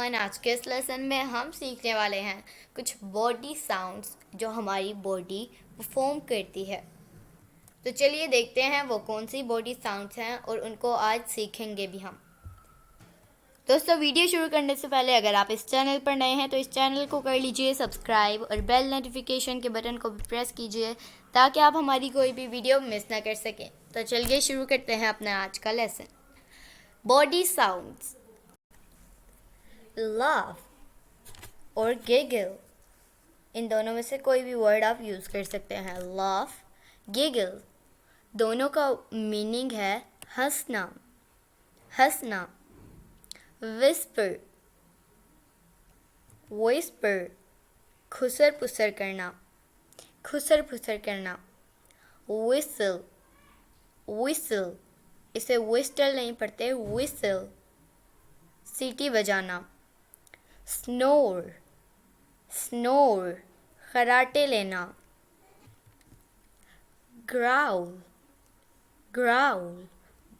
Everyone, आज के इस लेसन में हम सीखने वाले हैं कुछ बॉडी साउंड्स जो हमारी बॉडी परफॉर्म करती है। तो चलिए देखते हैं वो कौन सी बॉडी साउंड्स हैं और उनको आज सीखेंगे भी हम। दोस्तों, वीडियो शुरू करने से पहले अगर आप इस चैनल पर नए हैं तो इस चैनल को कर लीजिए सब्सक्राइब और बेल नोटिफिकेशन के बटन को भी प्रेस कीजिए ताकि आप हमारी कोई भी वीडियो मिस ना कर सकें। तो चलिए शुरू करते हैं अपना आज का लेसन। Body sounds. laugh और giggle, इन दोनों में से कोई भी वर्ड आप यूज़ कर सकते हैं। laugh, giggle, दोनों का मीनिंग है हंसना, हंसना। whisper, whisper, खुसर पुसर करना, खुसर पुसर करना। whistle, whistle, इसे whistle नहीं पढ़ते, whistle, सीटी बजाना। snore, snore, खराटे लेना। growl, growl,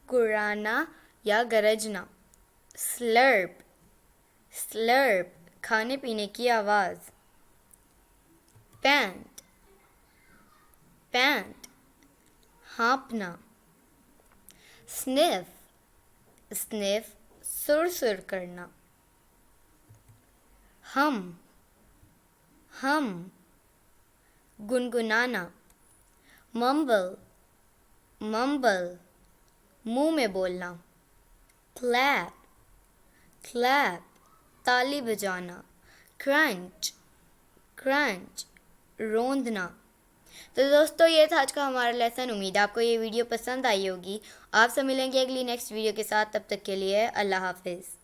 गुर्राना या गरजना। slurp, slurp, खाने पीने की आवाज़। pant, pant, हाँपना। sniff, sniff, सुर सुर करना। हम गुनगुनाना। मम्बल, मम्बल, मुंह में बोलना। क्लैप, क्लैप, ताली बजाना। क्रंच, क्रंच, रोंदना। तो दोस्तों, ये था आज का हमारा लेसन। उम्मीद आपको ये वीडियो पसंद आई होगी। आपसे मिलेंगे अगली नेक्स्ट वीडियो के साथ। तब तक के लिए अल्लाह हाफिज़।